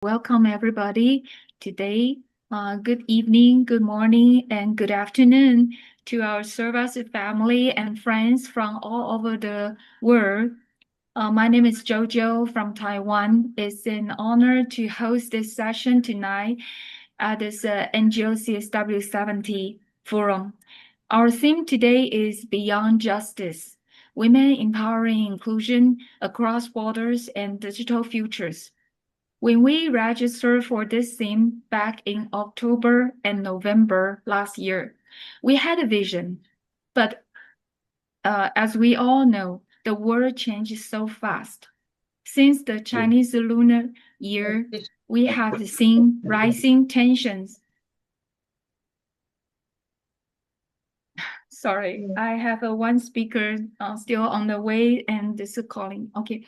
Welcome everybody. Today, good evening, good morning, and good afternoon to our Service family and friends from all over the world. My name is Jojo from Taiwan. It's an honor to host this session tonight at this NGO CSW70 forum. Our theme today is Beyond Justice, Women Empowering Inclusion Across Borders and Digital Futures. When we registered for this theme back in October and November last year, we had a vision. But as we all know, the world changes so fast. Since the Chinese Lunar Year, we have seen rising tensions. Sorry, I have one speaker still on the way, and this is calling. Okay,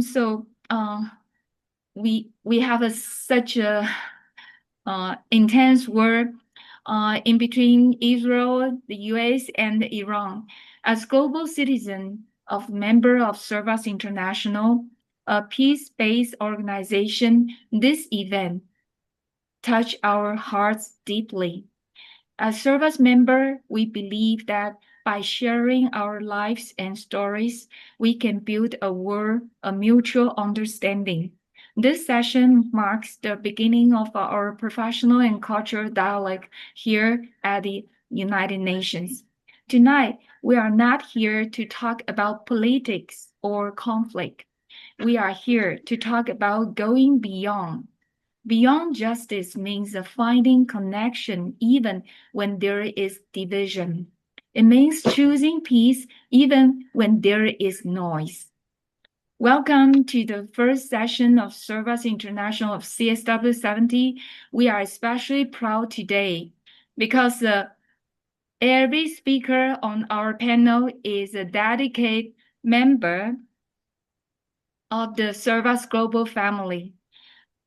so we have such a intense war in between Israel, the US, and Iran. As global citizen of member of Service International, a peace-based organization, this event touched our hearts deeply. As Service member, we believe that by sharing our lives and stories, we can build a world of mutual understanding. This session marks the beginning of our professional and cultural dialogue here at the United Nations. Tonight, we are not here to talk about politics or conflict. We are here to talk about going beyond. Beyond justice means finding connection even when there is division. It means choosing peace even when there is noise. Welcome to the first session of Service International of CSW70. We are especially proud today because every speaker on our panel is a dedicated member of the Service Global family.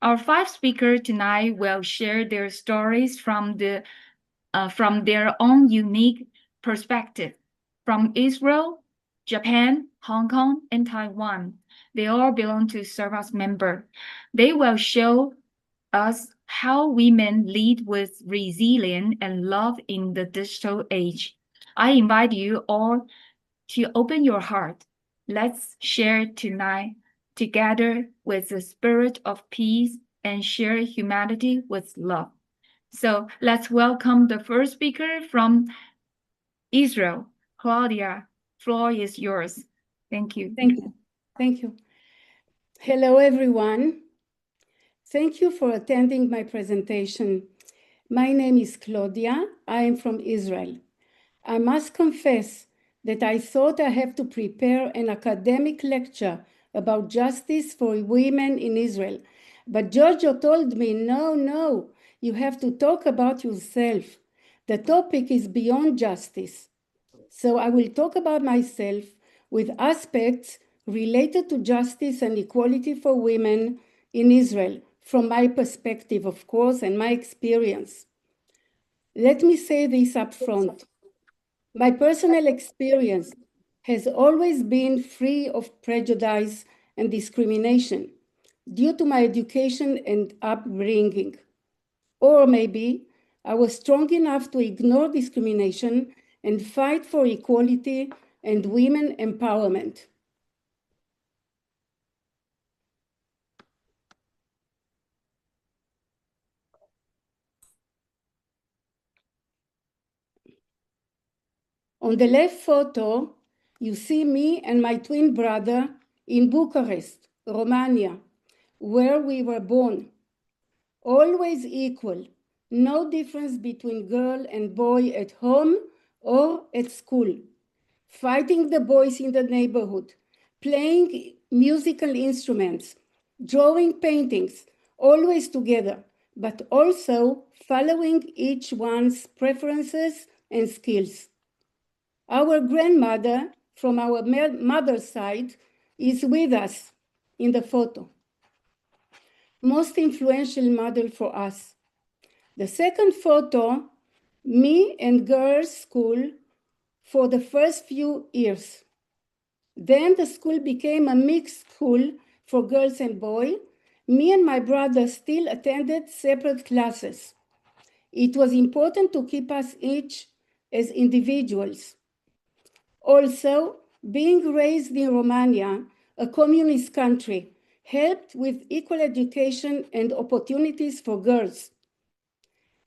Our five speakers tonight will share their stories from their own unique perspective. From Israel, Japan, Hong Kong, and Taiwan, they all belong to Service member. They will show us how women lead with resilience and love in the digital age. I invite you all to open your heart. Let's share tonight together with the spirit of peace and share humanity with love. So let's welcome the first speaker from Israel. Claudia, floor is yours. Thank you. Thank you. Thank you. Hello, everyone. Thank you for attending my presentation. My name is Claudia. I am from Israel. I must confess that I thought I have to prepare an academic lecture about justice for women in Israel. But Giorgio told me, no, you have to talk about yourself. The topic is beyond justice. So I will talk about myself with aspects related to justice and equality for women in Israel, from my perspective, of course, and my experience. Let me say this up front. My personal experience has always been free of prejudice and discrimination due to my education and upbringing. Or maybe I was strong enough to ignore discrimination and fight for equality and women empowerment. On the left photo, you see me and my twin brother in Bucharest, Romania, where we were born. Always equal, no difference between girl and boy at home or at school. Fighting the boys in the neighborhood, playing musical instruments, drawing paintings, always together, but also following each one's preferences and skills. Our grandmother from our mother's side is with us in the photo. Most influential model for us. The second photo, me and girls' school for the first few years. Then the school became a mixed school for girls and boys, me and my brother still attended separate classes. It was important to keep us each as individuals. Also, being raised in Romania, a communist country, helped with equal education and opportunities for girls.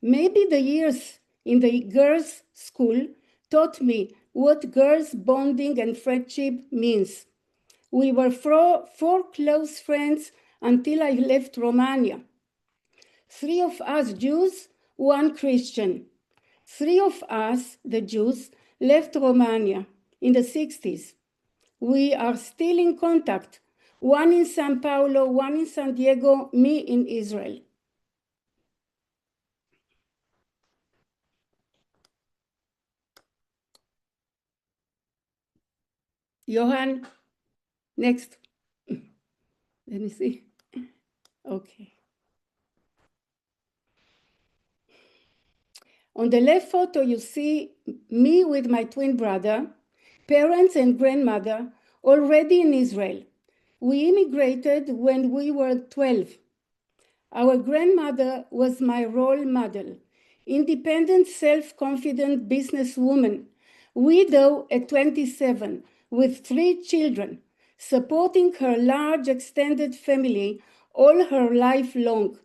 Maybe the years in the girls' school taught me what girls' bonding and friendship means. We were four close friends until I left Romania. 3 of us Jews, 1 Christian. 3 of us, the Jews, left Romania in the 60s. We are still in contact, 1 in Sao Paulo, 1 in San Diego, me in Israel. Johan, next. Let me see. Okay. On the left photo, you see me with my twin brother, parents and grandmother, already in Israel. We immigrated when we were 12. Our grandmother was my role model, independent, self-confident businesswoman, widow at 27, with 3 children, supporting her large extended family all her life long.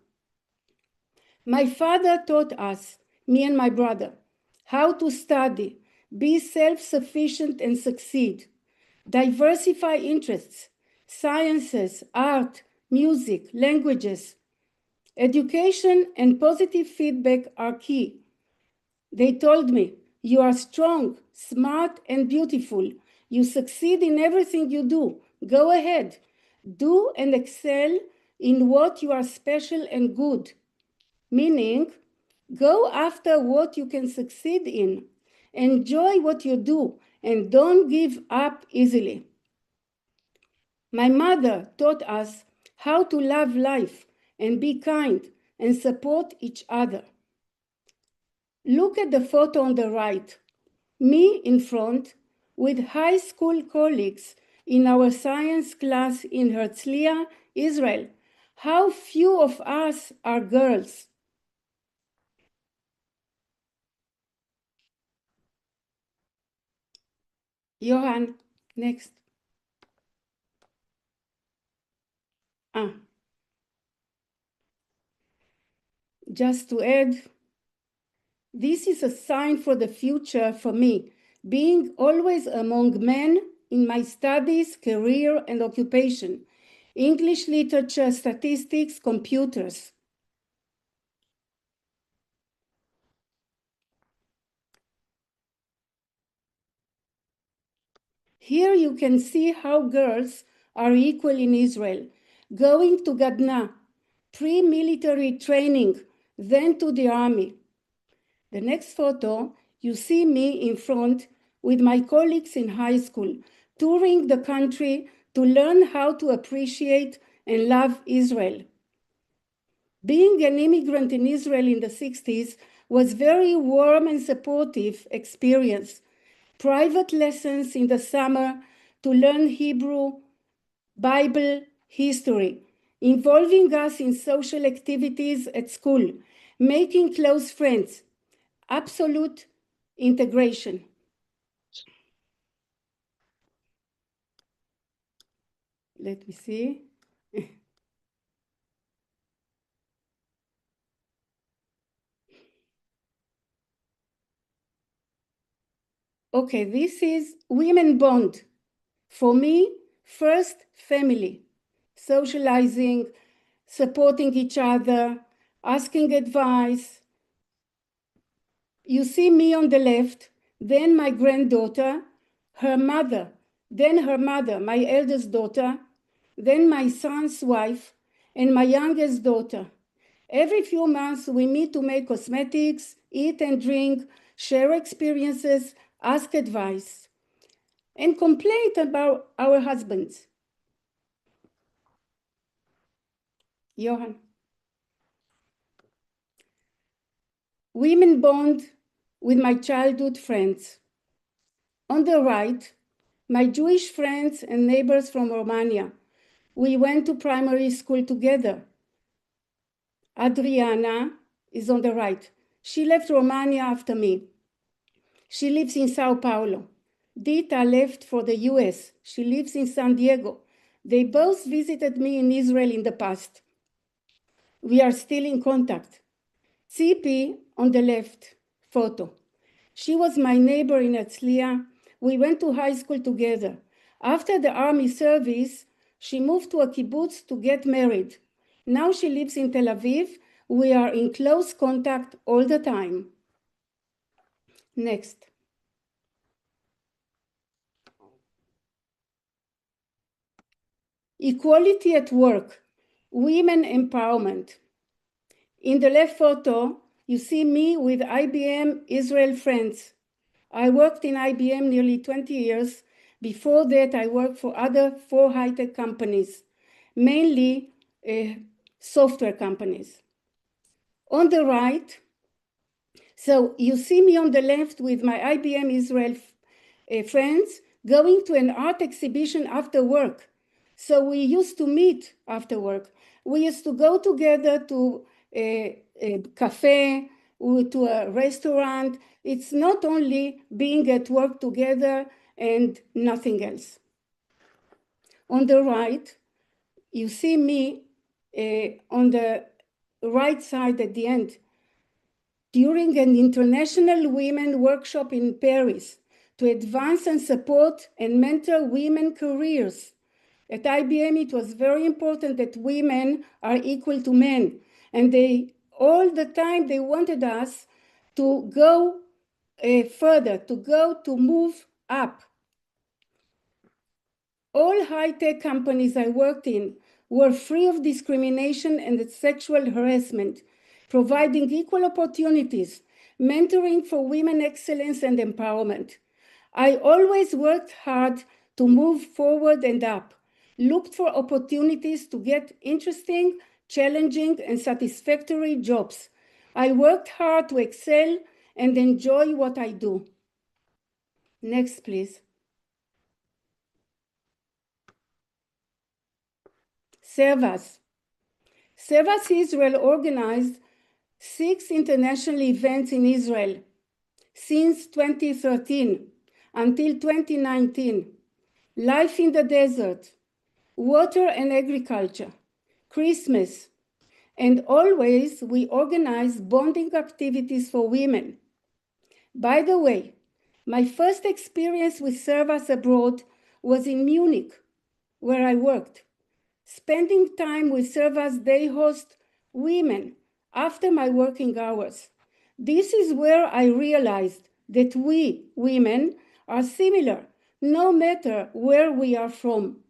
My father taught us, me and my brother, how to study, be self-sufficient and succeed, diversify interests, sciences, art, music, languages. Education and positive feedback are key. They told me, you are strong, smart, and beautiful. You succeed in everything you do. Go ahead. Do and excel in what you are special and good. Meaning, go after what you can succeed in. Enjoy what you do and don't give up easily. My mother taught us how to love life and be kind and support each other. Look at the photo on the right. Me in front with high school colleagues in our science class in Herzliya, Israel. How few of us are girls. Johan, next. Just to add, this is a sign for the future for me, being always among men in my studies, career, and occupation, English literature, statistics, computers. Here you can see how girls are equal in Israel, going to Gadna, pre-military training, then to the army. The next photo, you see me in front with my colleagues in high school, touring the country to learn how to appreciate and love Israel. Being an immigrant in Israel in the 60s was very warm and supportive experience. Private lessons in the summer to learn Hebrew, Bible, history, involving us in social activities at school, making close friends, absolute integration. Let me see. Okay, this is women bond. For me, first family, socializing, supporting each other, asking advice. You see me on the left, then my granddaughter, her mother, then her mother, my eldest daughter, then my son's wife, and my youngest daughter. Every few months, we meet to make cosmetics, eat and drink, share experiences, ask advice, and complain about our husbands. Johan. Women bond with my childhood friends. On the right, my Jewish friends and neighbors from Romania, We went to primary school together. Adriana is on the right. She left Romania after me. She lives in Sao Paulo. Dita left for the US. She lives in San Diego. They both visited me in Israel in the past. We are still in contact. Tzipi on the left photo. She was my neighbor in Herzliya. We went to high school together. After the army service, she moved to a kibbutz to get married. Now she lives in Tel Aviv. We are in close contact all the time. Next. Equality at work, women empowerment. In the left photo, you see me with IBM Israel friends. I worked in IBM nearly 20 years. Before that, I worked for other 4 high-tech companies, mainly software companies. On the right, so you see me on the left with my IBM Israel friends going to an art exhibition after work. So we used to meet after work. We used to go together to a cafe, to a restaurant. It's not only being at work together and nothing else. On the right, you see me on the right side at the end during an international women workshop in Paris to advance and support and mentor women careers. At IBM, it was very important that women are equal to men. And they, all the time, they wanted us to go further, to move up. All high-tech companies I worked in were free of discrimination and sexual harassment, providing equal opportunities, mentoring for women excellence and empowerment. I always worked hard to move forward and up, looked for opportunities to get interesting, challenging, and satisfactory jobs. I worked hard to excel and enjoy what I do. Next, please. Servas. Servas Israel organized 6 international events in Israel since 2013 until 2019. Life in the desert, water and agriculture, Christmas, and always we organize bonding activities for women. By the way, my first experience with Servas abroad was in Munich, where I worked. Spending time with Servas, they host women after my working hours. This is where I realized that we, women, are similar, no matter where we are from.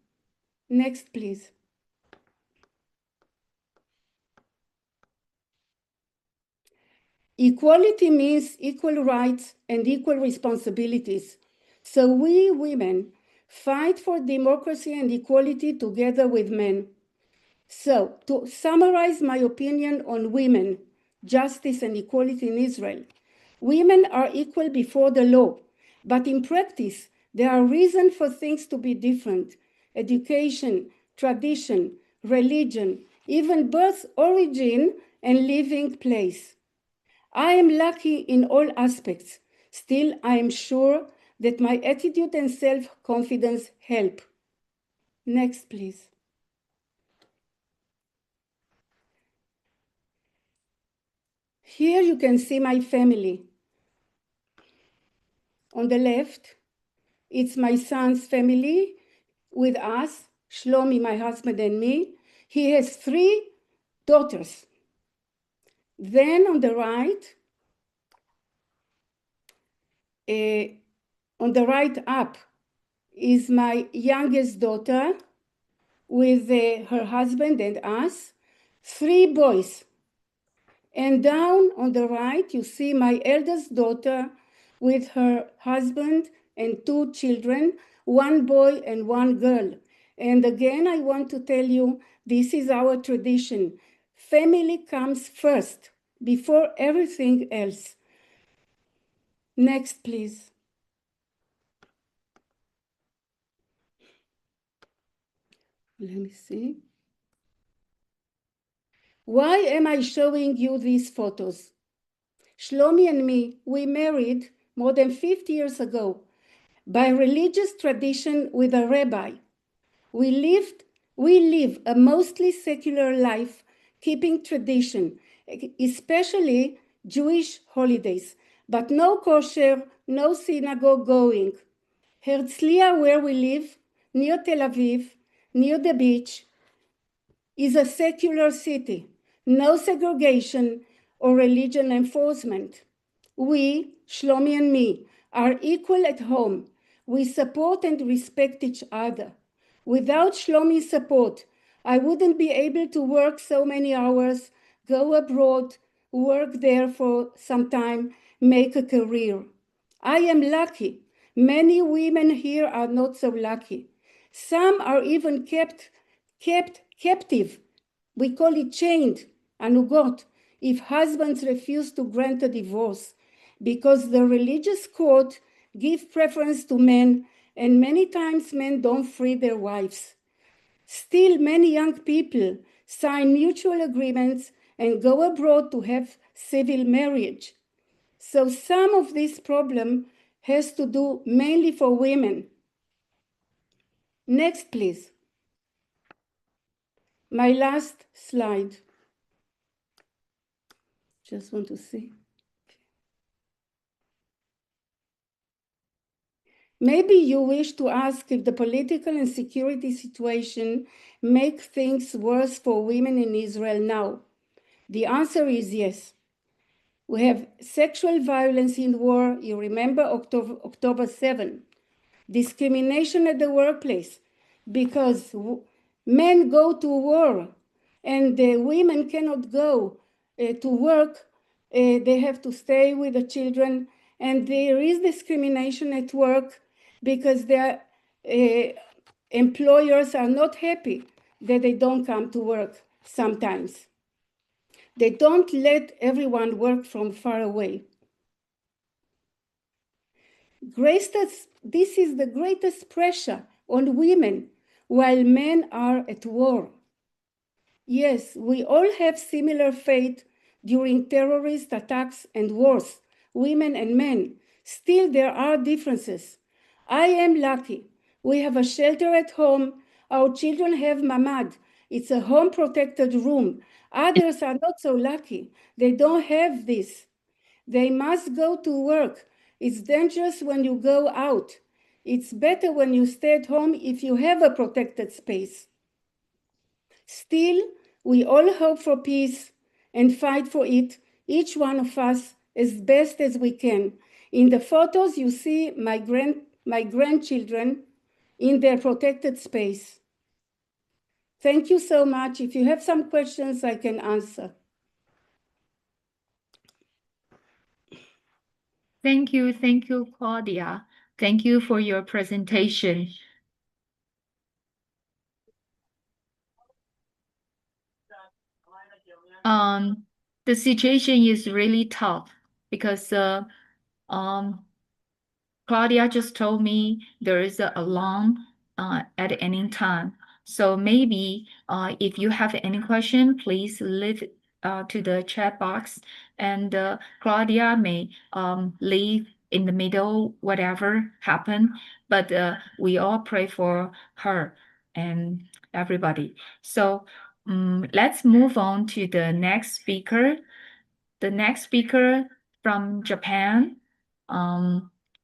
Next, please. Equality means equal rights and equal responsibilities. So we, women, fight for democracy and equality together with men. So, to summarize my opinion on women, justice and equality in Israel, women are equal before the law, but in practice, there are reasons for things to be different. Education, tradition, religion, even birth origin and living place. I am lucky in all aspects. Still, I am sure that my attitude and self-confidence help. Next, please. Here you can see my family. On the left, it's my son's family with us, Shlomi, my husband, and me. He has 3 daughters. Then on the right up, is my youngest daughter with her husband and us, 3 boys. And down on the right, you see my eldest daughter with her husband and 2 children, 1 boy and 1 girl. And again, I want to tell you, this is our tradition. Family comes first, before everything else. Next, please. Let me see. Why am I showing you these photos? Shlomi and me, we married more than 50 years ago by religious tradition with a rabbi. We live a mostly secular life, keeping tradition, especially Jewish holidays, but no kosher, no synagogue going. Herzliya, where we live, near Tel Aviv, near the beach, is a secular city, no segregation or religion enforcement. We, Shlomi and me, are equal at home. We support and respect each other. Without Shlomi's support, I wouldn't be able to work so many hours, go abroad, work there for some time, make a career. I am lucky. Many women here are not so lucky. Some are even kept captive. We call it chained, anugot, if husbands refuse to grant a divorce, because the religious court give preference to men, and many times men don't free their wives. Still, many young people sign mutual agreements and go abroad to have civil marriage. So some of this problem has to do mainly for women. Next, please. My last slide. Just want to see. Maybe you wish to ask if the political and security situation make things worse for women in Israel now. The answer is yes. We have sexual violence in war. You remember October 7. Discrimination at the workplace because men go to war and the women cannot go to work. They have to stay with the children, and there is discrimination at work because their employers are not happy that they don't come to work sometimes. They don't let everyone work from far away. This is the greatest pressure on women while men are at war. Yes, we all have similar fate during terrorist attacks and wars, women and men. Still, there are differences. I am lucky. We have a shelter at home. Our children have mamad. It's a home protected room. Others are not so lucky. They don't have this. They must go to work. It's dangerous when you go out. It's better when you stay at home if you have a protected space. Still, we all hope for peace and fight for it, each one of us, as best as we can. In the photos, you see my grandchildren in their protected space. Thank you so much. If you have some questions, I can answer. Thank you, Claudia. Thank you for your presentation. The situation is really tough because Claudia just told me there is an alarm at any time. So maybe if you have any question, please leave to the chat box, and Claudia may leave in the middle, whatever happened. But we all pray for her and everybody. So let's move on to the next speaker. The next speaker from Japan.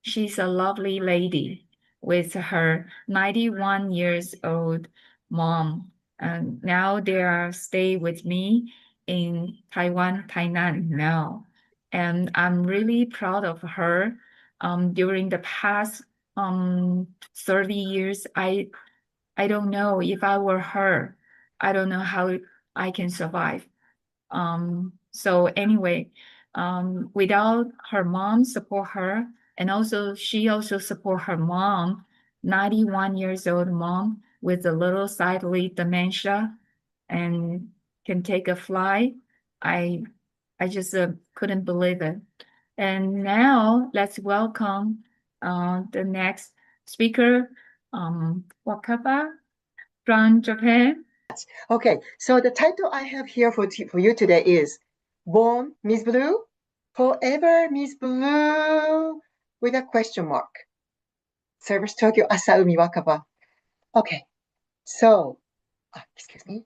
She's a lovely lady with her 91 years old mom. And now they are stay with me in Taiwan, Tainan now. And I'm really proud of her. During the past 30 years, I don't know if I were her. I don't know how I can survive. So anyway, without her mom support her, and also she also support her mom, 91 years old mom with a little sidely dementia and can take a flight. I just couldn't believe it. And now let's welcome the next speaker, Wakaba from Japan. Okay, so the title I have here for you today is Born Miss Blue, Forever Miss Blue with a question mark. Service Tokyo Asaumi Wakaba. Okay, so, excuse me.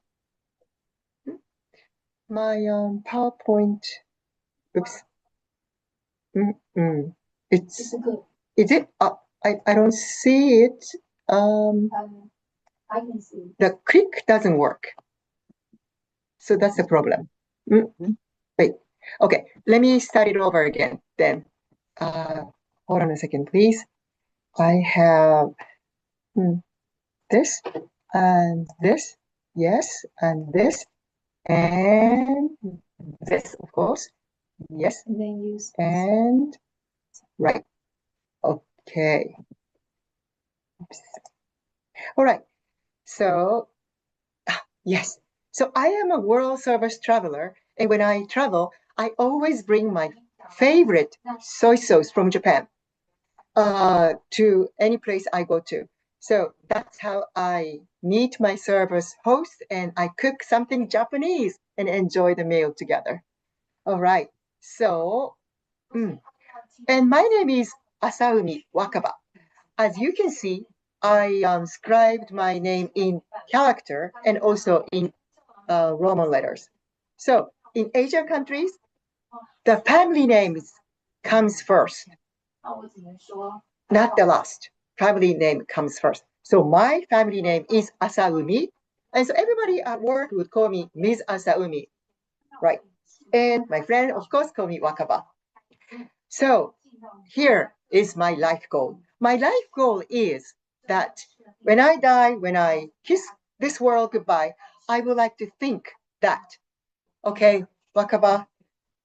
My PowerPoint, oops. It's good. Is it? I don't see it. I can see. The click doesn't work. So that's the problem. Wait. Okay, let me start it over again then. Hold on a second, please. I have this and this, yes, and this, and this, of course, yes, and then use and right. Okay. Oops. All right. So, yes. So I am a world service traveler, and when I travel, I always bring my favorite soy sauce from Japan to any place I go to. So that's how I meet my service host, and I cook something Japanese and enjoy the meal together. All right. So, and my name is Asaumi Wakaba. As you can see, I scribed my name in character and also in Roman letters. So in Asian countries, the family names comes first, not the last. Family name comes first. So my family name is Asaumi, and so everybody at work would call me Ms. Asaumi, right? And my friend, of course, call me Wakaba. So here is my life goal. My life goal is that when I die, when I kiss this world goodbye, I would like to think that, okay, Wakaba,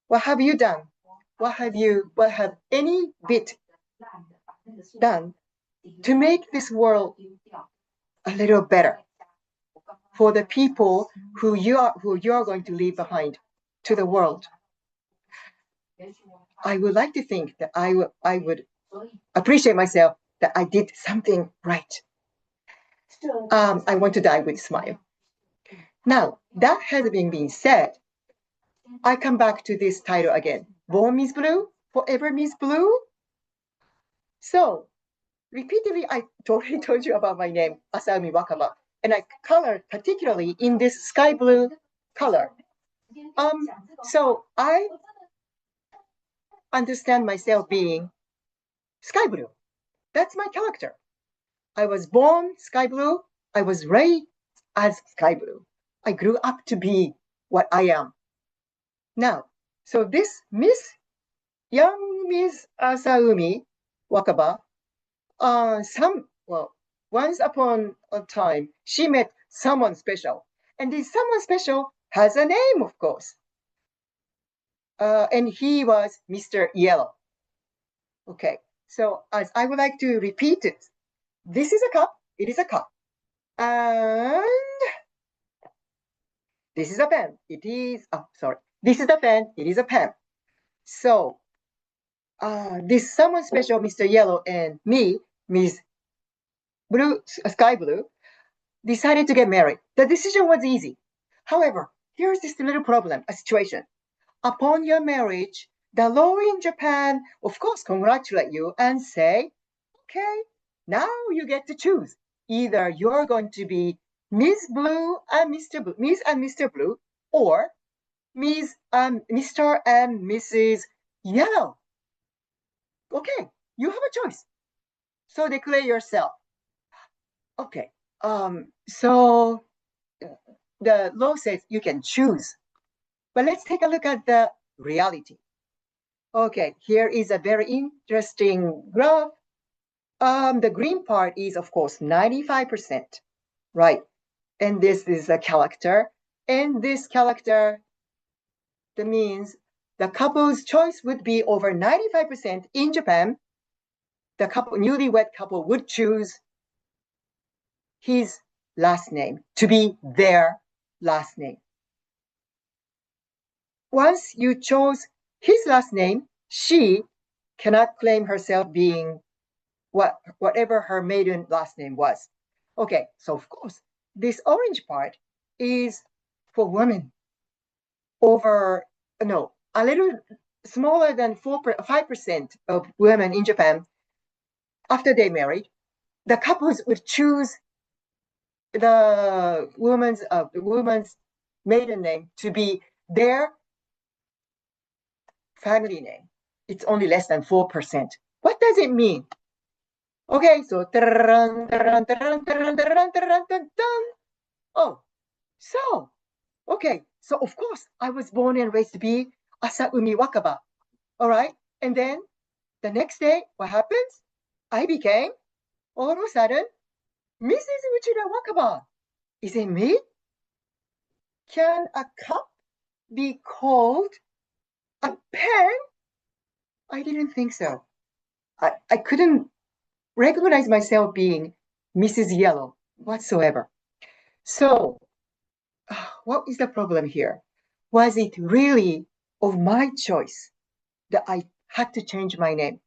what have you done? What have any bit done to make this world a little better for the people who you are going to leave behind to the world? I would like to think that I would appreciate myself that I did something right. I want to die with a smile. Now, that has been said, I come back to this title again. Born Miss Blue, Forever Miss Blue. So, repeatedly, I already told you about my name, Asaumi Wakaba, and I colored particularly in this sky blue color. So I understand myself being sky blue. That's my character. I was born sky blue. I was raised as sky blue. I grew up to be what I am now. So this young Miss Asaumi Wakaba, once upon a time, she met someone special. And this someone special has a name, of course. And he was Mr. Yellow. Okay, so as I would like to repeat it, this is a cup, it is a cup. And this is a pen, it is, this is the pen, it is a pen. So, this someone special, Mr. Yellow, and me, Miss Blue, Sky Blue, decided to get married. The decision was easy. However, here's this little problem, a situation. Upon your marriage, the law in Japan, of course, congratulate you and say, okay, now you get to choose. Either you're going to be Miss Blue and Mr. Blue, Miss and Mr. Blue, or Miss Mr. and Mrs. Yellow. Okay, you have a choice. So declare yourself. Okay, so the law says you can choose. But let's take a look at the reality. Okay, here is a very interesting graph. The green part is, of course, 95%, right? And this is a character. And this character, that means the couple's choice would be over 95% in Japan. The newlywed couple would choose his last name to be their last name. Once you chose his last name, she cannot claim herself being whatever her maiden last name was. Okay, so of course, this orange part is for women over, no, a little smaller than 5% of women in Japan, after they married, the couples would choose the woman's maiden name to be their family name. It's only less than 4%. What does it mean? Okay, so oh, so okay, so of course I was born and raised to be Asaumi Wakaba. All right, and then the next day, what happens? I became all of a sudden Mrs. Uchida Wakaba. Is it me? Can a cup be called a pen? I didn't think so. I couldn't recognize myself being Mrs. Yellow whatsoever. So, what is the problem here? Was it really of my choice that I had to change my name?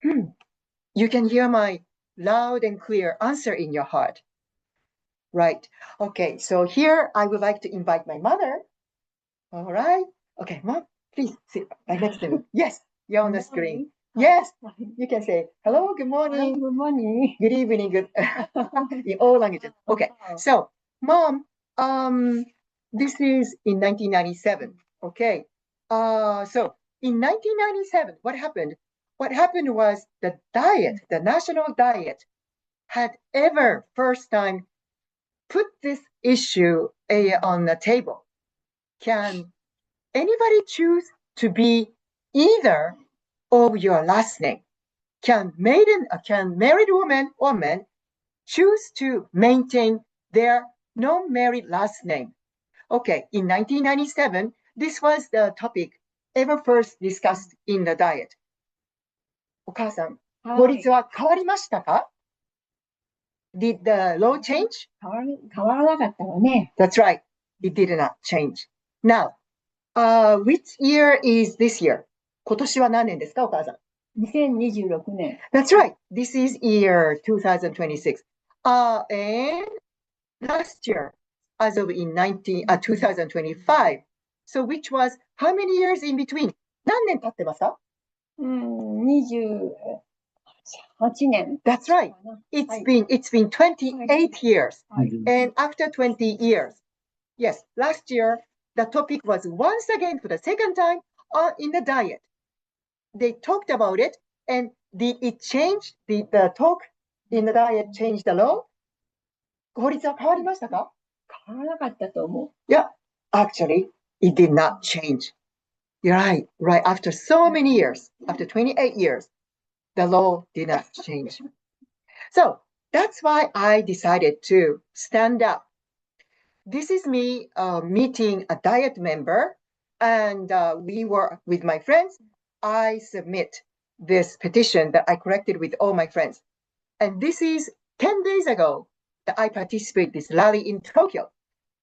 You can hear my loud and clear answer in your heart. Right. Okay, so here I would like to invite my mother. All right. Okay, Mom, please sit right next to me. Yes, you're on the screen. Yes, you can say hello, good morning. Good morning. Good evening, good in all languages. Okay, so Mom, this is in 1997. Okay, so in 1997, what happened? What happened was the diet, the national diet, had ever first time put this issue on the table. Can anybody choose to be either of your last name? Can married woman or man choose to maintain their non-married last name? Okay, in 1997, this was the topic ever first discussed in the diet. お母さん、法律は変わりましたか? Did the law change? 変わらなかったわね。 That's right. It did not change. Now, which year is this year? 今年は何年ですか、お母さん。2026年。 That's right. This is year 2026. And last year, as of in 2025. So which was how many years in between? 何年経ってますか? 28年。 That's right. It's been 28 years. And after 20 years, yes, last year, the topic was once again for the second time in the diet. They talked about it, and did it change? Did the talk in the diet change the law? 法律は変わりましたか? 変わらなかったと思う。 Yeah, actually, it did not change. You're right, right. After so many years, after 28 years, the law did not change. So that's why I decided to stand up. This is me meeting a diet member, and we were with my friends. I submit this petition that I corrected with all my friends. And this is 10 days ago that I participated this rally in Tokyo.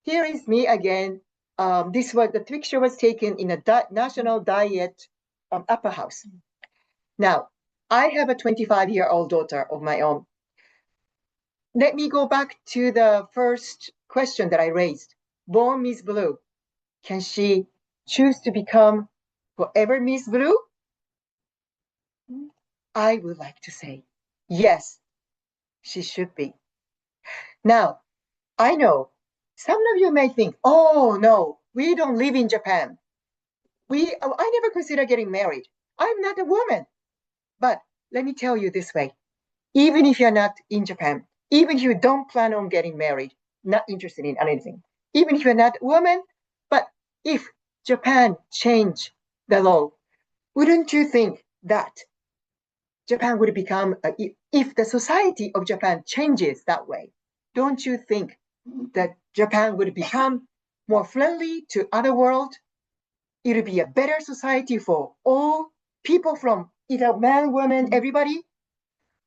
Here is me again. The picture was taken in a national diet upper house. Now, I have a 25-year-old daughter of my own. Let me go back to the first question that I raised. Born Miss Blue, can she choose to become forever Miss Blue? I would like to say, yes, she should be. Now, I know some of you may think, oh no, we don't live in Japan. I never consider getting married. I'm not a woman. But let me tell you this way, even if you're not in Japan, even if you don't plan on getting married, not interested in anything, even if you're not a woman, but if Japan changed the law, wouldn't you think that Japan would become, if the society of Japan changes that way, don't you think that Japan would become more friendly to other world? It would be a better society for all people from either man, woman, everybody?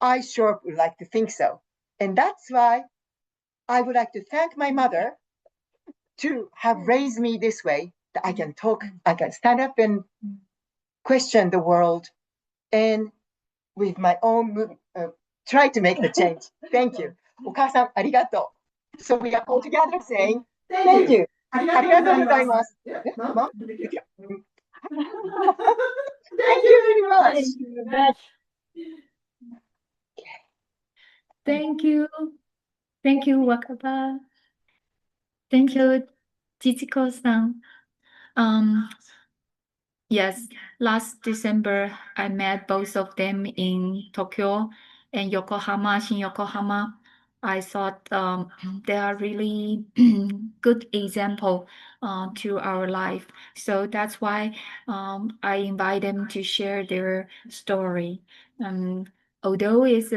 I sure would like to think so. And that's why I would like to thank my mother to have raised me this way, that I can talk, I can stand up and question the world, and with my own try to make the change. Thank you. お母さん、ありがと So we are all together saying, thank you. ありがとうございます。Mom? Thank you very much. Thank you very much. Thank you. Thank you, Wakaba. Thank you, Chichiko-san. Yes, last December, I met both of them in Tokyo and Yokohama, in Yokohama. I thought they are really good example to our life. So that's why I invite them to share their story. Although it's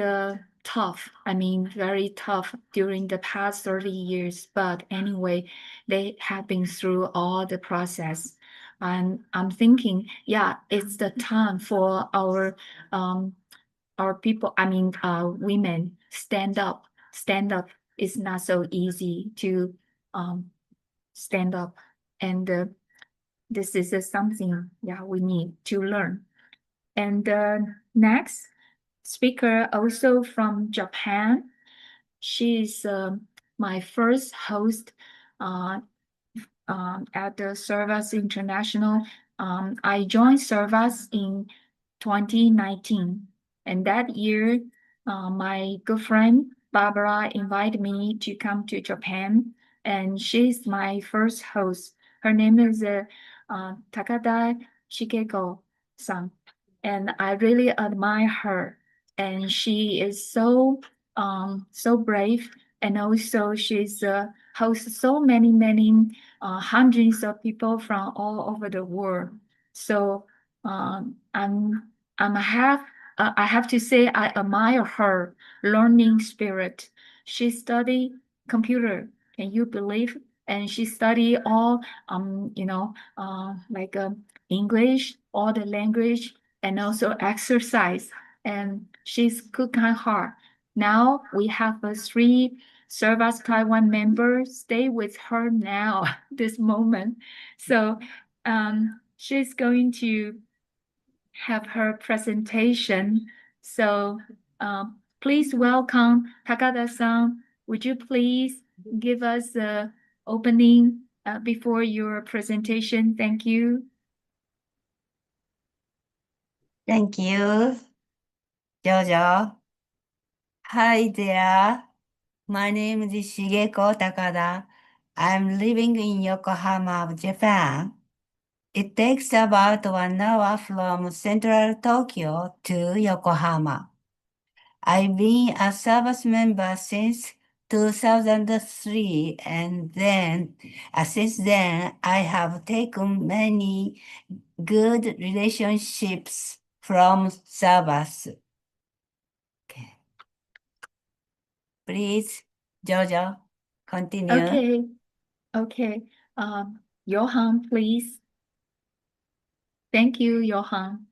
tough, I mean, very tough during the past 30 years, but anyway, they have been through all the process. And I'm thinking, yeah, it's the time for our people, I mean, women stand up. Stand up is not so easy to stand up. And this is something, yeah, we need to learn. And next speaker, also from Japan. She's my first host at the Servas International. I joined Servas in 2019. And that year, my good friend Barbara invited me to come to Japan. And she's my first host. Her name is Takada Shigeko-san. And I really admire her. And she is so brave. And also she's hosts so many hundreds of people from all over the world. So I have to say I admire her learning spirit. She studied computer. Can you believe? And she studied all like English, all the language, and also exercise. And she's good kind heart. Now we have three Servas Taiwan members stay with her now this moment. So she's going to have her presentation. So please welcome Takada-san. Would you please give us the opening before your presentation? Thank you. Thank you, Jojo. Hi there. My name is Shigeko Takada. I'm living in Yokohama, Japan. It takes about 1 hour from central Tokyo to Yokohama. I've been a service member since 2003, and since then, I have taken many good relationships from service. Okay. Please, Jojo, continue. Okay. Johan, please. Thank you, Johan.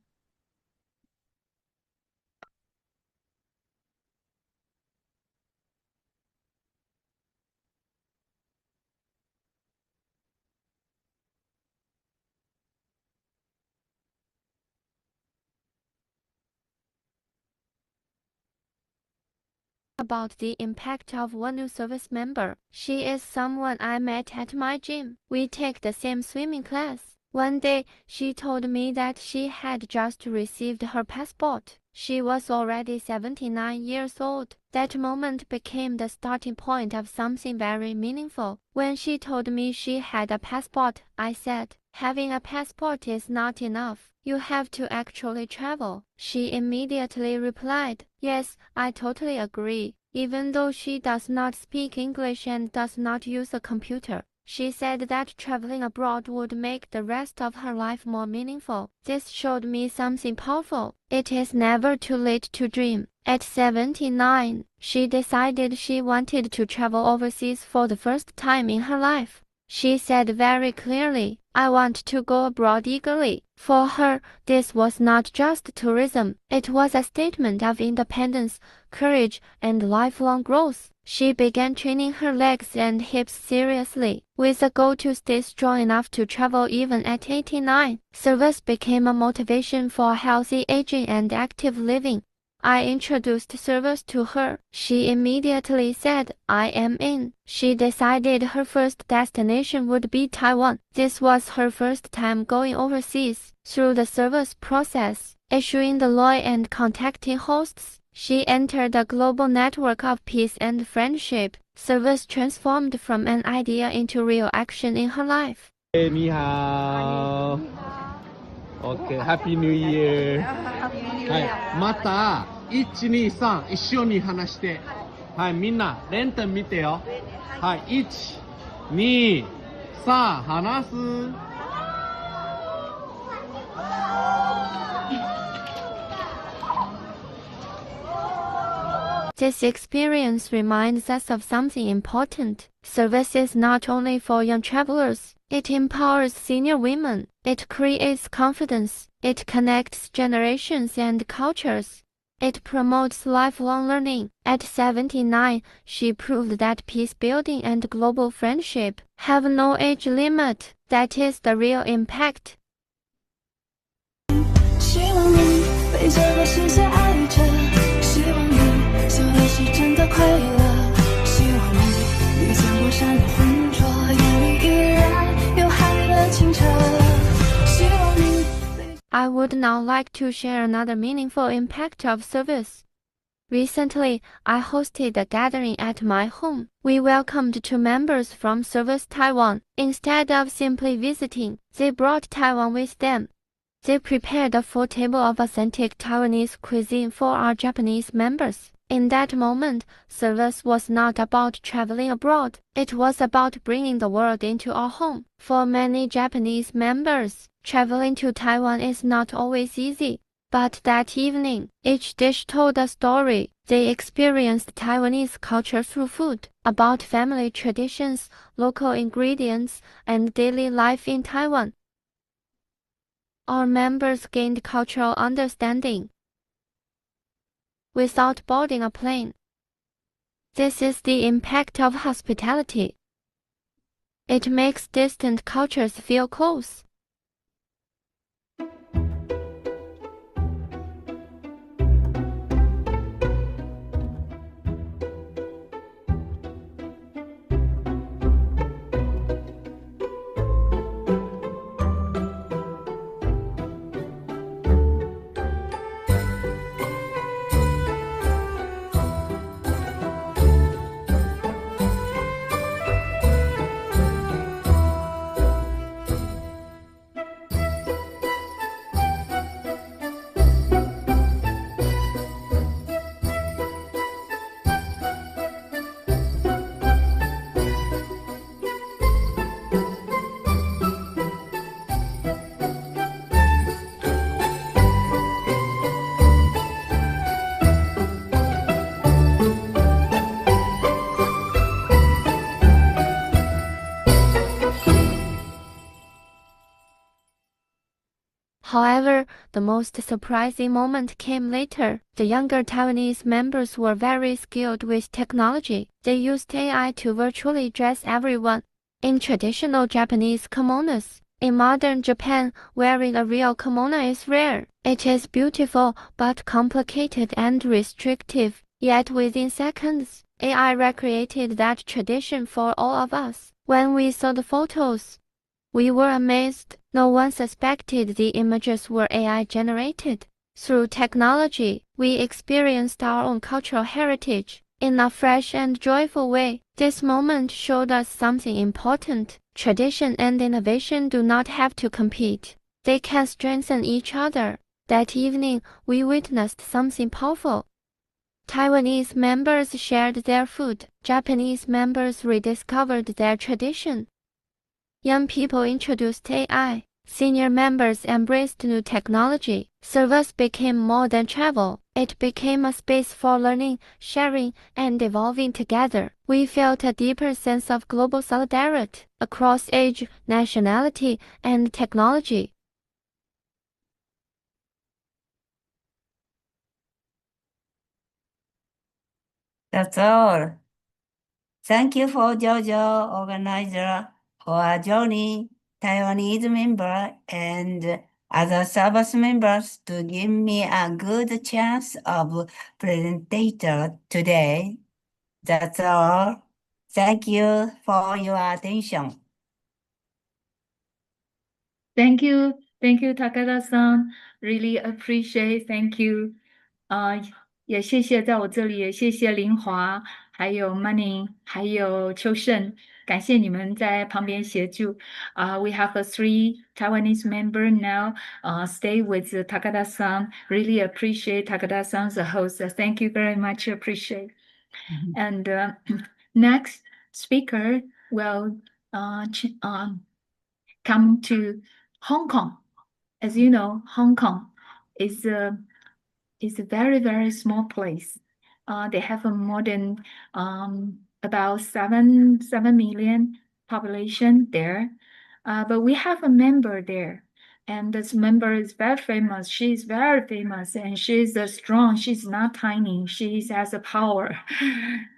About the impact of one new service member. She is someone I met at my gym. We take the same swimming class. One day, she told me that she had just received her passport. She was already 79 years old. That moment became the starting point of something very meaningful. When she told me she had a passport, I said, "Having a passport is not enough. You have to actually travel." She immediately replied, "Yes, I totally agree." Even though she does not speak English and does not use a computer, she said that traveling abroad would make the rest of her life more meaningful. This showed me something powerful. It is never too late to dream. At 79, she decided she wanted to travel overseas for the first time in her life. She said very clearly, "I want to go abroad eagerly." For her, this was not just tourism. It was a statement of independence, courage, and lifelong growth. She began training her legs and hips seriously, with a goal to stay strong enough to travel even at 89. Service became a motivation for healthy aging and active living. I introduced service to her. She immediately said, I am in. She decided her first destination would be Taiwan. This was her first time going overseas. Through the service process, issuing the law and contacting hosts, she entered a global network of peace and friendship. Service transformed from an idea into real action in her life. 你好。OK、Happy New Year。はい、また1、2、3一緒に話して。はい、みんな連点見てよ。はい、1、2、3話す。This experience reminds us of something important. Service is not only for young travelers, it empowers senior women, it creates confidence, it connects generations and cultures. It promotes lifelong learning. At 79, she proved that peace building and global friendship have no age limit. That is the real impact. 希望你被这个世界爱着，希望你笑的是真的快乐，希望你遇见过闪亮浑浊，眼里依然有海的清澈，希望你。I would now like to share another meaningful impact of service. Recently, I hosted a gathering at my home. We welcomed two members from Service Taiwan. Instead of simply visiting, they brought Taiwan with them. They prepared a full table of authentic Taiwanese cuisine for our Japanese members. In that moment, service was not about traveling abroad. It was about bringing the world into our home. For many Japanese members, traveling to Taiwan is not always easy. But that evening, each dish told a story. They experienced Taiwanese culture through food, about family traditions, local ingredients, and daily life in Taiwan. Our members gained cultural understanding without boarding a plane. This is the impact of hospitality. It makes distant cultures feel close. However, the most surprising moment came later. The younger Taiwanese members were very skilled with technology. They used AI to virtually dress everyone in traditional Japanese kimonos. In modern Japan, wearing a real kimono is rare. It is beautiful but complicated and restrictive. Yet within seconds, AI recreated that tradition for all of us. When we saw the photos, we were amazed. No one suspected the images were AI generated. Through technology, we experienced our own cultural heritage in a fresh and joyful way. This moment showed us something important. Tradition and innovation do not have to compete. They can strengthen each other. That evening, we witnessed something powerful. Taiwanese members shared their food. Japanese members rediscovered their tradition. Young people introduced AI. Senior members embraced new technology. Service became more than travel. It became a space for learning, sharing, and evolving together. We felt a deeper sense of global solidarity across age, nationality, and technology. That's all. Thank you for JoJo organizer for joining Taiwanese member and other service members to give me a good chance of presentator today. That's all. Thank you for your attention. Thank you, Takada-san. Really appreciate. Thank you. 也谢谢在我这里，也谢谢林华，还有 Money， 还有秋盛，感谢你们在旁边协助。We have a 3 Taiwanese member now. Stay with Takada-san. Really appreciate Takada-san's host. Thank you very much. Appreciate. And next speaker will come to Hong Kong. As you know, Hong Kong is a very, very small place. They have a more than about 7 million population there. But we have a member there. And this member is very famous. She's very famous and she's strong. She's not tiny. She has a power.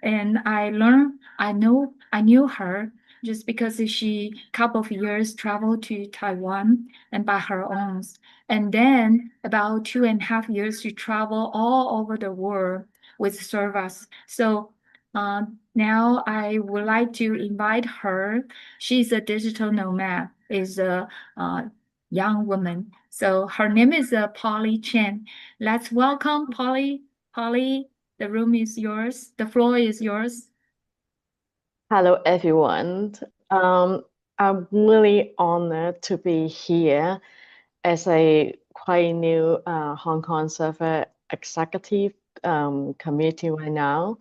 And I knew her just because she couple of years traveled to Taiwan and by her own. And then about 2.5 years, she traveled all over the world with service. So now I would like to invite her. She's a digital nomad, is a young woman. So her name is Polly Chen. Let's welcome Polly. Polly, the room is yours. The floor is yours. Hello, everyone. I'm really honored to be here as a quite new Hong Kong server executive committee right now.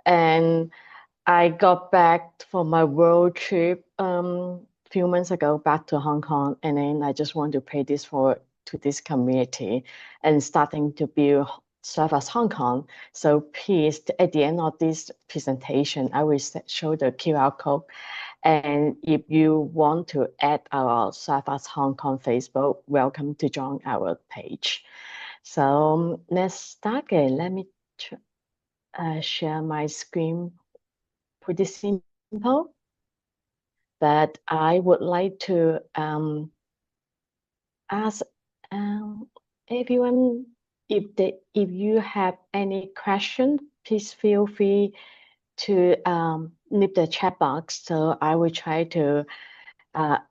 And I got back from my world trip few months ago back to Hong Kong, and then I just want to pay this forward to this community and starting to build serve as Hong Kong. So please, at the end of this presentation, I will show the QR code. And if you want to add our Serve as Hong Kong Facebook, welcome to join our page. So let's start again. Let me share my screen. Pretty simple. But I would like to ask everyone if you have any question, please feel free to leave the chat box. So I will try to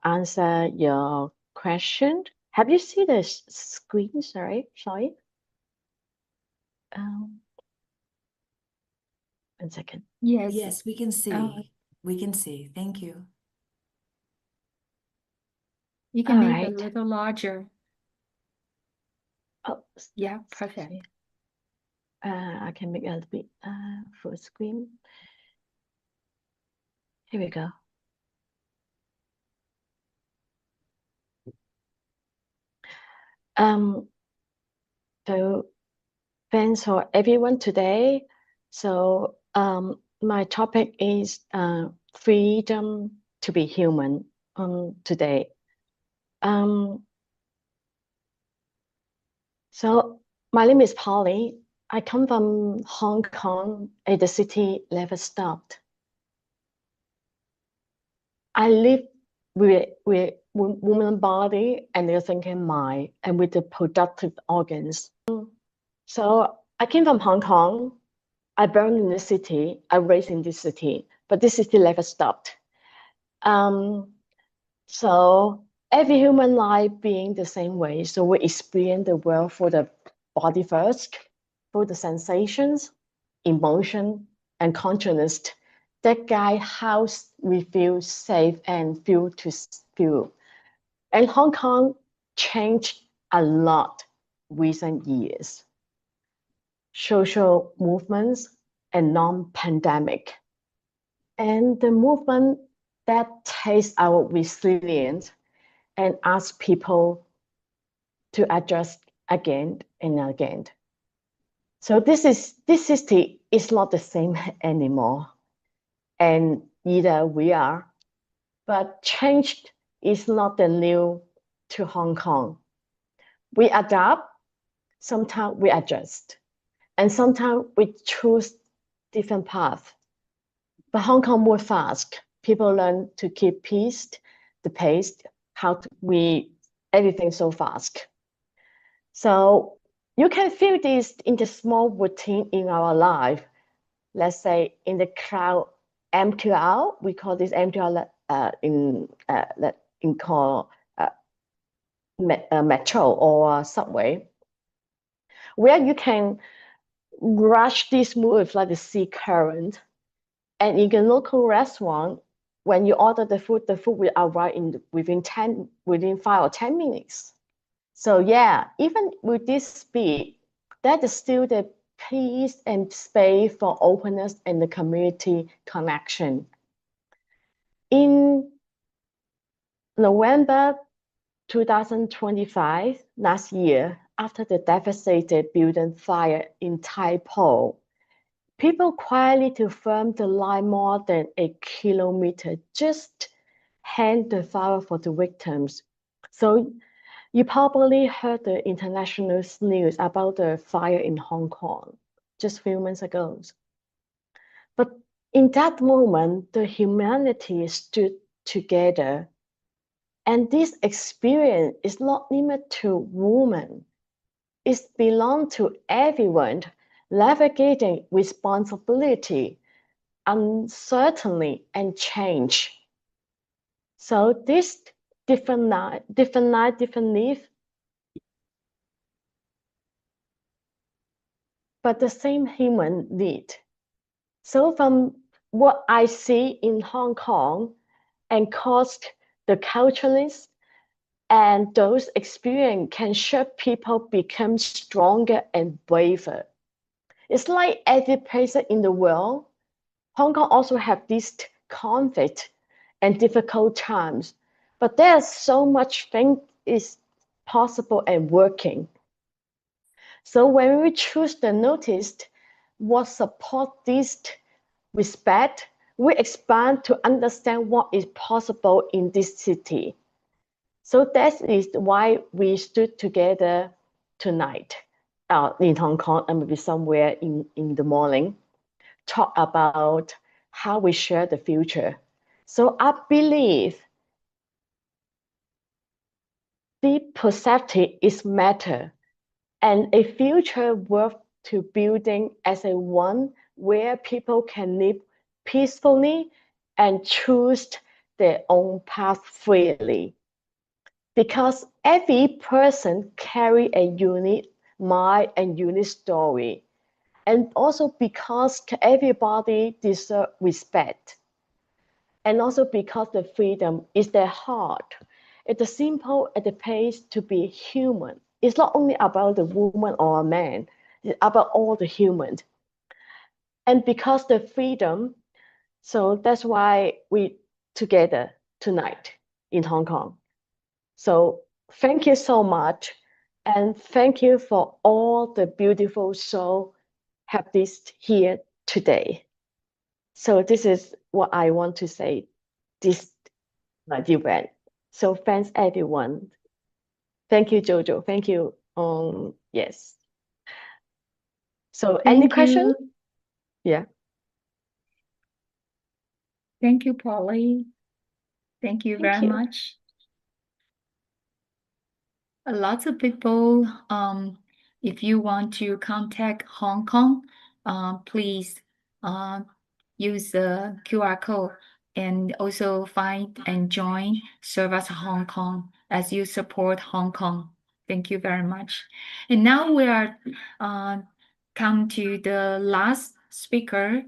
answer your question. Have you seen the screen? Sorry. One second. Yes, we can see. We can see. Thank you. You can make it a little larger. Oh, yeah, perfect. I can make a little bit full screen. Here we go. So thanks for everyone today. So my topic is freedom to be human today. So my name is Polly. I come from Hong Kong, and the city never stopped. I live with woman body and the thinking mind, and with the productive organs. So I came from Hong Kong. I born in the city. I raised in this city, but this city never stopped. So every human life being the same way. So we experience the world for the body first, for the sensations, emotion, and consciousness that guide how we feel safe and feel to feel. And Hong Kong changed a lot recent years. Social movements and non-pandemic. And the movement that takes our resilience and ask people to adjust again and again. So this city is not the same anymore. And either we are, but change is not the new to Hong Kong. We adapt, sometimes we adjust, and sometimes we choose different paths. But Hong Kong move fast. People learn to keep the pace, everything so fast. So you can feel this in the small routine in our life. Let's say in the crowd MTR, we call this MTR in call metro or subway, where you can rush this move like the sea current. And in a local restaurant, when you order the food will arrive within 5 or 10 minutes. So yeah, even with this speed, that is still the peace and space for openness and the community connection. In November 2025, last year, after the devastated building fire in Tai Po, people quietly to form the line more than a kilometer, just hand the flower for the victims. So you probably heard the international news about the fire in Hong Kong just a few months ago. But in that moment, the humanity stood together. And this experience is not limited to women. It belongs to everyone navigating responsibility, uncertainty, and change. So this different life, but the same human need. So from what I see in Hong Kong and caused the culturalists and those experience can shape people become stronger and braver. It's like every place in the world, Hong Kong also have this conflict and difficult times, but there's so much thing is possible and working. So when we choose the notice what support this respect, we expand to understand what is possible in this city. So that is why we stood together tonight in Hong Kong and maybe somewhere in the morning, talk about how we share the future. So I believe the perceptive is matter and a future worth to building as a one where people can live peacefully and choose their own path freely. Because every person carry a unique mind and unique story. And also because everybody deserves respect. And also because the freedom is their heart. It's the simple at the place to be human. It's not only about the woman or a man, it's about all the humans. And because the freedom, so that's why we together tonight in Hong Kong. So thank you so much. And thank you for all the beautiful soul have this here today. So this is what I want to say this event. So thanks everyone. Thank you, Jojo. Thank you. Yes. So any Thank question? you. Yeah. Thank you, Polly. Thank you Thank very you. much. Lots of people, if you want to contact Hong Kong, please use the QR code and also find and join Service Hong Kong as you support Hong Kong. Thank you very much. And now we are come to the last speaker.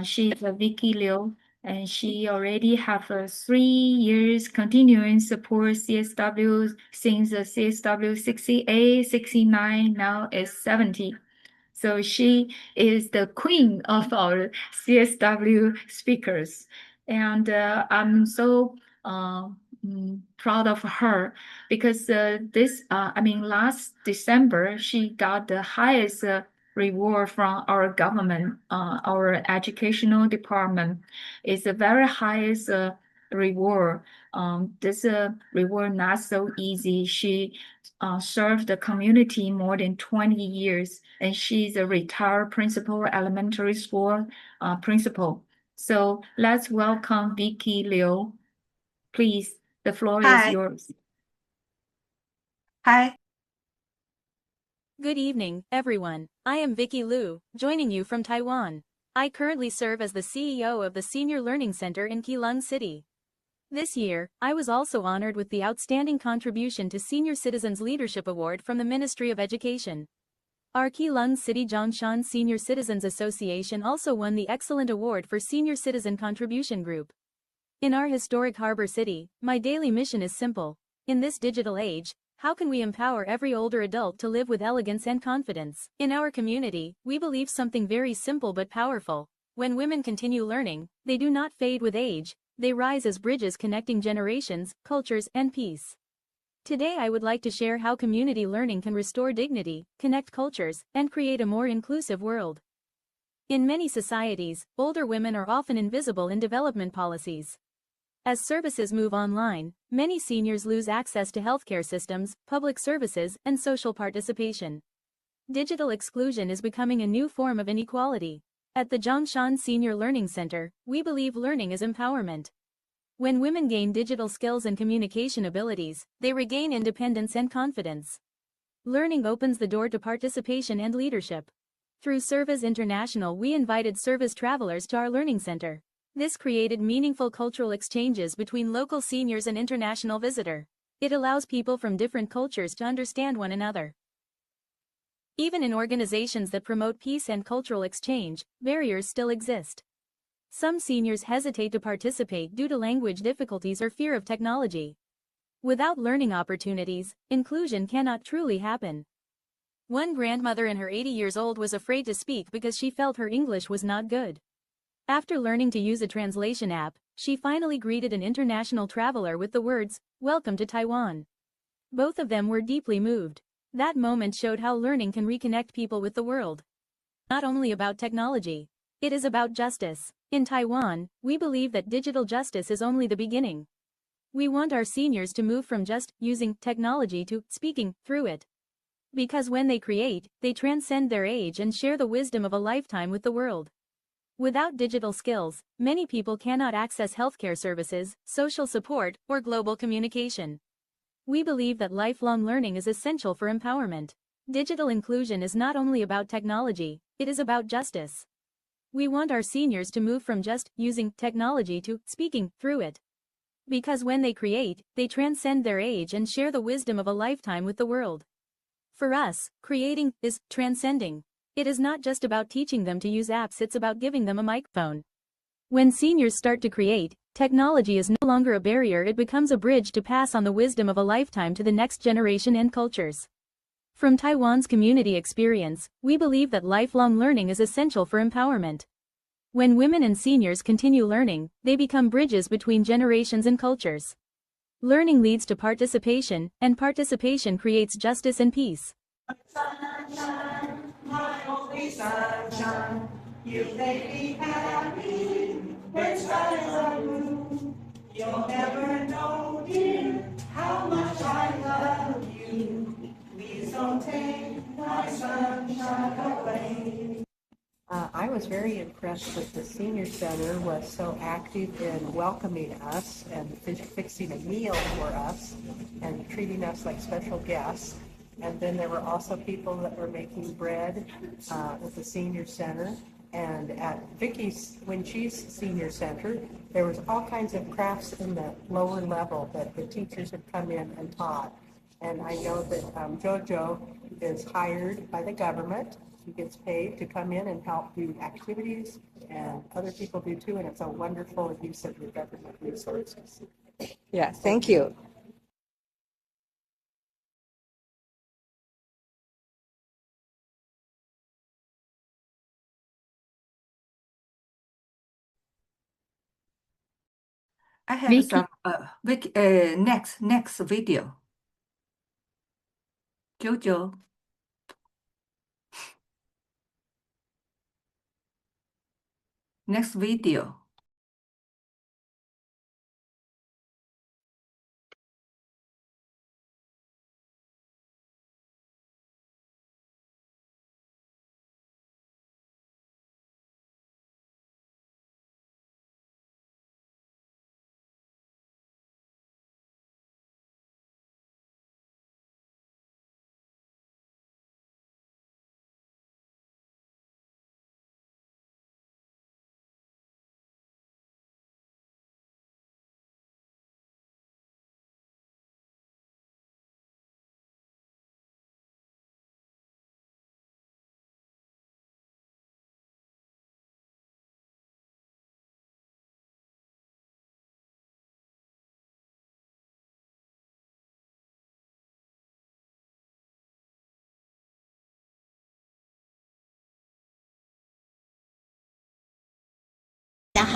She's Vicky Liu. And she already have 3 years continuing support CSW since the CSW 68, 69, now is 70. So she is the queen of our CSW speakers. And I'm so proud of her because last December, she got the highest reward from our government, our educational department. It's the very highest reward. This reward not so easy. She served the community more than 20 years, and she's a retired principal, elementary school principal. So let's welcome Vicky Liu. Please, the floor is Hi. yours. Hi. Good evening, everyone. I am Vicky Liu, joining you from Taiwan. I currently serve as the CEO of the Senior Learning Center in Keelung City. This year, I was also honored with the Outstanding Contribution to Senior Citizens Leadership Award from the Ministry of Education. Our Keelung City Zhongshan Senior Citizens Association also won the Excellent Award for Senior Citizen Contribution Group. In our historic harbor city, my daily mission is simple. In this digital age, how can we empower every older adult to live with elegance and confidence? In our community, we believe something very simple but powerful. When women continue learning, they do not fade with age, they rise as bridges connecting generations, cultures, and peace. Today I would like to share how community learning can restore dignity, connect cultures, and create a more inclusive world. In many societies, older women are often invisible in development policies. As services move online, many seniors lose access to healthcare systems, public services, and social participation. Digital exclusion is becoming a new form of inequality. At the Zhongshan Senior Learning Center, we believe learning is empowerment. When women gain digital skills and communication abilities, they regain independence and confidence. Learning opens the door to participation and leadership. Through Service International, we invited service travelers to our learning center. This created meaningful cultural exchanges between local seniors and international visitors. It allows people from different cultures to understand one another. Even in organizations that promote peace and cultural exchange, barriers still exist. Some seniors hesitate to participate due to language difficulties or fear of technology. Without learning opportunities, inclusion cannot truly happen. One grandmother in her 80 years old was afraid to speak because she felt her English was not good. After learning to use a translation app, she finally greeted an international traveler with the words, "Welcome to Taiwan." Both of them were deeply moved. That moment showed how learning can reconnect people with the world. Not only about technology. It is about justice. In Taiwan, we believe that digital justice is only the beginning. We want our seniors to move from just using technology to speaking through it. Because when they create, they transcend their age and share the wisdom of a lifetime with the world. Without digital skills, many people cannot access healthcare services, social support, or global communication. We believe that lifelong learning is essential for empowerment. Digital inclusion is not only about technology, it is about justice. We want our seniors to move from just using technology to speaking through it. Because when they create, they transcend their age and share the wisdom of a lifetime with the world. For us, creating is transcending. It is not just about teaching them to use apps, it's about giving them a microphone. When seniors start to create, technology is no longer a barrier, it becomes a bridge to pass on the wisdom of a lifetime to the next generation and cultures. From Taiwan's community experience, we believe that lifelong learning is essential for empowerment. When women and seniors continue learning, they become bridges between generations and cultures. Learning leads to participation, and participation creates justice and peace. Sunshine, my only sunshine, you make me happy when skies are blue. You'll never know, dear, how much I love you. Please don't take my sunshine away. I was very impressed that the senior center was so active in welcoming us and fixing a meal for us and treating us like special guests. And then there were also people that were making bread at the senior center. And at Vicky's, when she's senior center, there was all kinds of crafts in the lower level that the teachers had come in and taught. And I know that JoJo is hired by the government. She gets paid to come in and help do activities, and other people do too, and it's a wonderful use of your government resources. Yeah, thank you. I have Vicky, some next video. Jojo. Next video.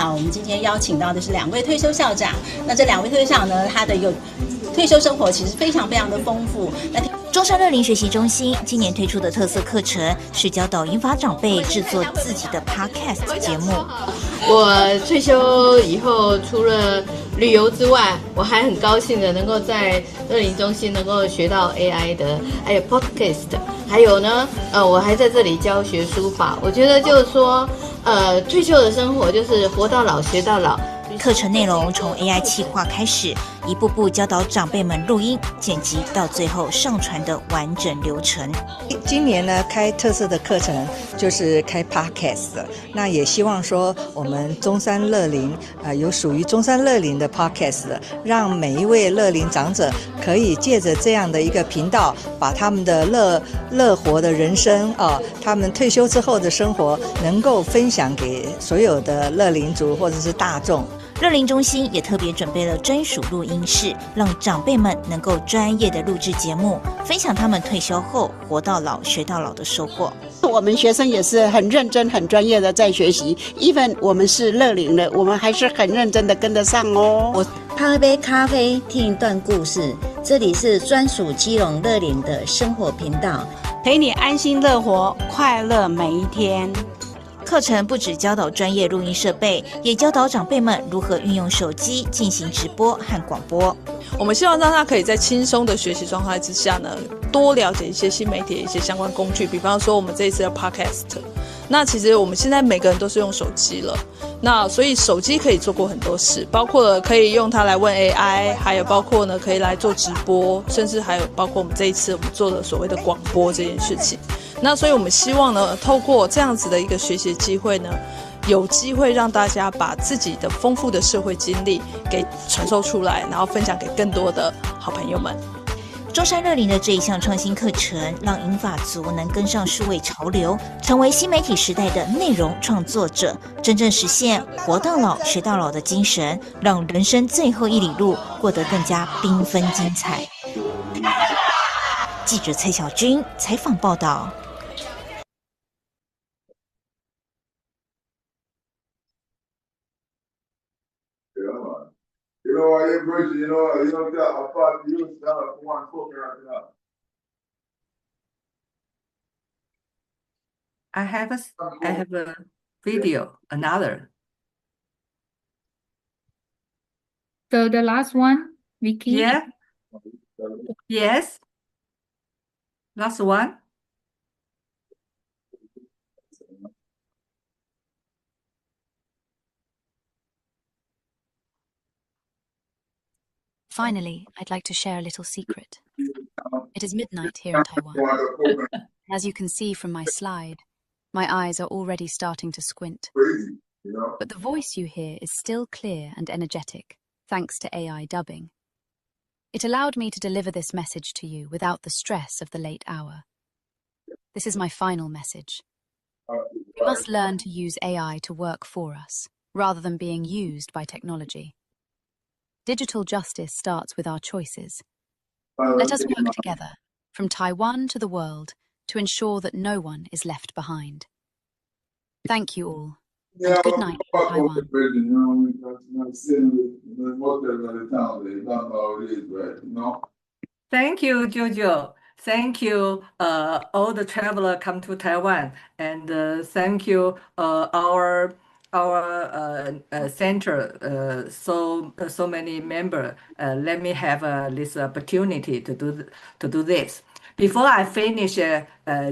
好，我们今天邀请到的是2位退休校长。那这2位退休校长呢，他的退休生活其实非常非常的丰富。中山乐龄学习中心今年推出的特色课程是教导银发长辈制作自己的 podcast 节目。我退休以后，除了旅游之外，我还很高兴的能够在乐龄中心能够学到 AI 的，还有 podcast， 还有呢，我还在这里教学书法。我觉得就是说，退休的生活就是活到老学到老。课程内容从 AI 企划开始，一步步教导长辈们录音、剪辑，到最后上传的完整流程。今年呢，开特色的课程就是开 podcast 的，那也希望说我们中山乐龄有属于中山乐龄的 podcast 的，让每一位乐龄长者可以借着这样的一个频道，把他们的乐活的人生他们退休之后的生活，能够分享给所有的乐龄族或者是大众。乐龄中心也特别准备了专属录音室，让长辈们能够专业的录制节目，分享他们退休后活到老学到老的收获。我们学生也是很认真、很专业的在学习 ，even 我们是乐龄的，我们还是很认真的跟得上哦。我泡一杯咖啡，听一段故事，这里是专属基隆乐龄的生活频道，陪你安心乐活，快乐每一天。课程不只教导专业录音设备，也教导长辈们如何运用手机进行直播和广播。我们希望让他可以在轻松的学习状态之下呢，多了解一些新媒体的一些相关工具，比方说我们这一次的 podcast。那其实我们现在每个人都是用手机了，那所以手机可以做过很多事，包括了可以用它来问 AI， 还有包括呢可以来做直播，甚至还有包括我们这一次我们做的所谓的广播这件事情。那所以我们希望呢，透过这样子的一个学习机会呢，有机会让大家把自己的丰富的社会经历给传授出来，然后分享给更多的好朋友们。中山乐龄的这一项创新课程，让银发族能跟上数位潮流，成为新媒体时代的内容创作者，真正实现活到老学到老的精神，让人生最后一里路过得更加缤纷精彩。记者蔡小军采访报道。I have a video, another. So the last one, Vicky? Yeah. Yes. Last one. Finally, I'd like to share a little secret. It is midnight here in Taiwan. As you can see from my slide, my eyes are already starting to squint. But the voice you hear is still clear and energetic, thanks to AI dubbing. It allowed me to deliver this message to you without the stress of the late hour. This is my final message. We must learn to use AI to work for us, rather than being used by technology. Digital justice starts with our choices. Let us work together, from Taiwan to the world, to ensure that no one is left behind. Thank you all, and good night from Taiwan. Thank you, Jojo. Thank you, all the traveler come to Taiwan, and thank you, our center. So many members. Let me have this opportunity to do this. Before I finish,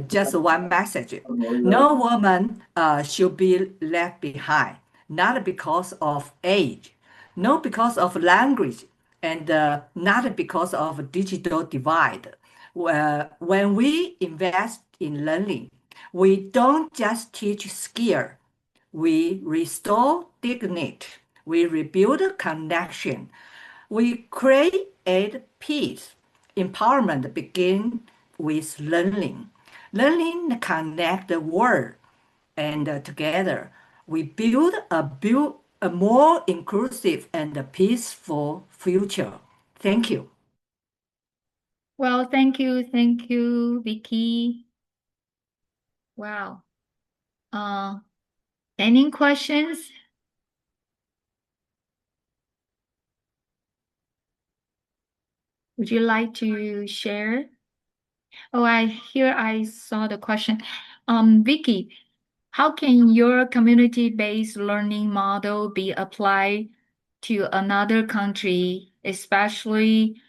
just one message: no woman should be left behind, not because of age, not because of language, and not because of digital divide. When we invest in learning, we don't just teach skill, we restore dignity, we rebuild connection, we create peace. Empowerment begins with learning. Learning connects the world, and together we build a more inclusive and peaceful future. Thank you. Well, thank you, Vicky. Wow. Any questions? Would you like to share? Oh, I saw the question. Vicky, how can your community-based learning model be applied to another country, especially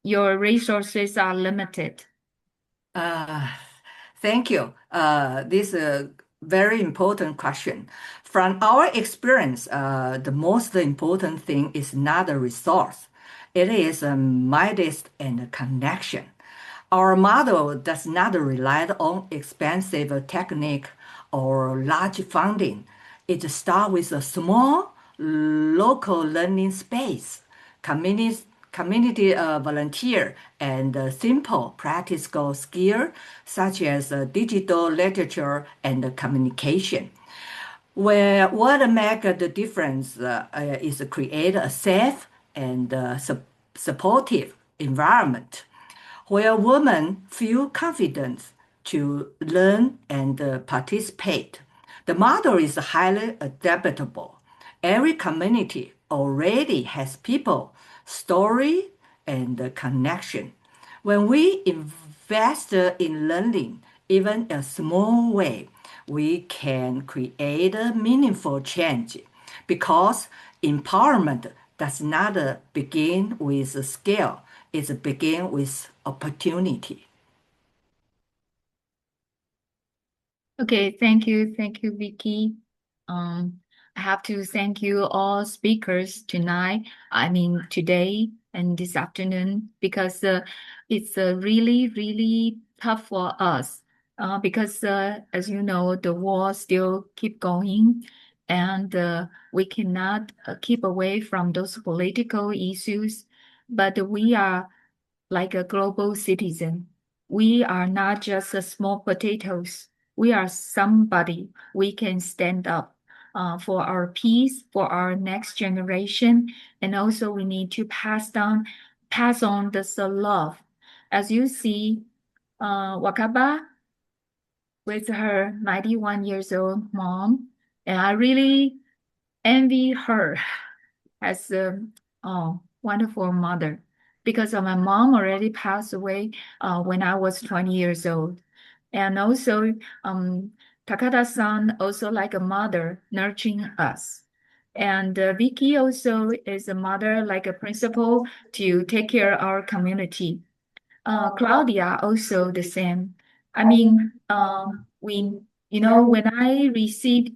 your resources are limited? Thank you. This is a very important question. From our experience, the most important thing is not a resource. It is a mindset and a connection. Our model does not rely on expensive technique or large funding. It starts with a small local learning space, community volunteer, and simple practical skill such as digital literature and communication. Where what make the difference is create a safe and supportive environment where women feel confident to learn and participate. The model is highly adaptable. Every community already has people, story, and connection. When we invest in learning, even a small way, we can create a meaningful change because empowerment does not begin with skill, it begins with opportunity. Okay, thank you, Vicky. I have to thank you all speakers tonight. I mean today and this afternoon because it's really, really tough for us because as you know, the war still keep going, and we cannot keep away from those political issues. But we are like a global citizen. We are not just a small potatoes. We are somebody. We can stand up for our peace, for our next generation, and also we need to pass on this love. As you see, Wakaba with her 91 years old mom, and I really envy her as a wonderful mother because my mom already passed away when I was 20 years old. And also, Takada-san also like a mother nurturing us. And Vicky also is a mother, like a principal to take care of our community. Claudia also the same. I mean, when I received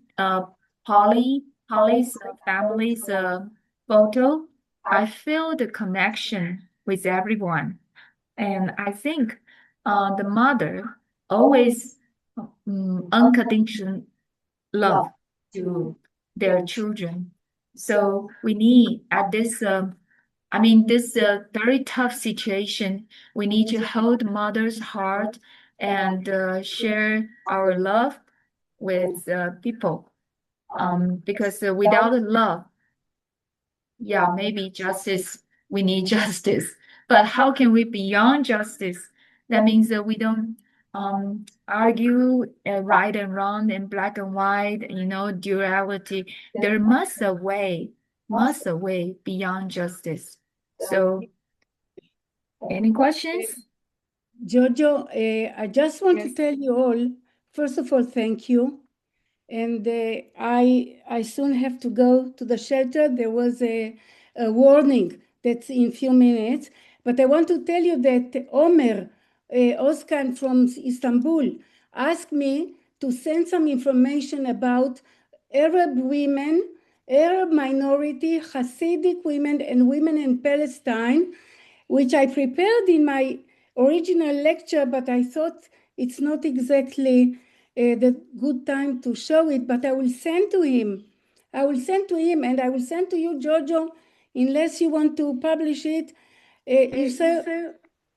Polly's family's photo, I feel the connection with everyone. And I think the mother always unconditional love to their children. So we need at this this very tough situation, we need to hold mother's heart and share our love with people. Because without love, yeah, maybe justice, we need justice. But how can we beyond justice? That means that we don't argue right and wrong and black and white, duality. There must a way beyond justice. So, any questions? Jojo, I just want to tell you all, first of all, thank you. And I soon have to go to the shelter. There was a warning that's in few minutes. But I want to tell you that Omer Oskan from Istanbul asked me to send some information about Arab women, Arab minority, Hasidic women, and women in Palestine, which I prepared in my original lecture, but I thought it's not exactly the good time to show it, but I will send to him. I will send to him, and I will send to you, Jojo, unless you want to publish it.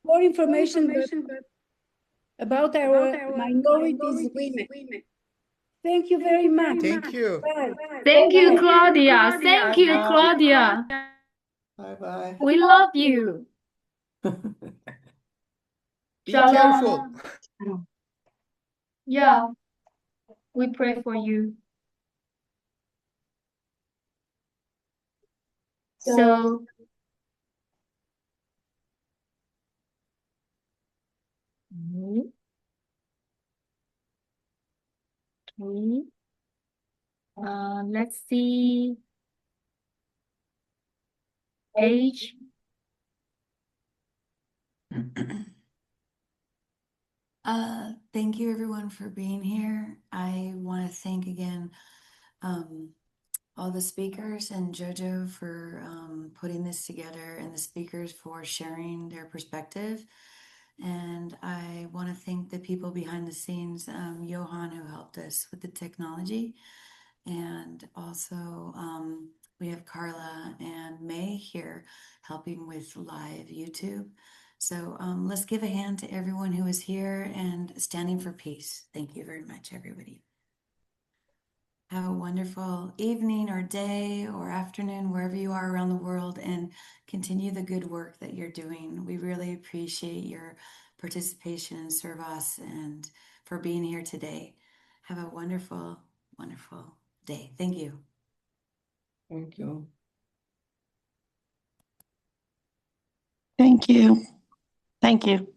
More information about our minorities women. Thank you very much. Thank you. Bye. Thank you, Claudia. Thank you, Claudia. Bye-bye. We love you. Be Shalom. careful. Yeah, we pray for you. So Okay. Okay. Let's see. Age. Thank you everyone for being here. I want to thank again all the speakers and Jojo for putting this together and the speakers for sharing their perspective. And I want to thank the people behind the scenes, Johan, who helped us with the technology. And also we have Carla and May here helping with live YouTube. So let's give a hand to everyone who is here and standing for peace. Thank you very much, everybody. Have a wonderful evening or day or afternoon, wherever you are around the world, and continue the good work that you're doing. We really appreciate your participation and service and for being here today. Have a wonderful, wonderful day. Thank you. Thank you. Thank you. Thank you.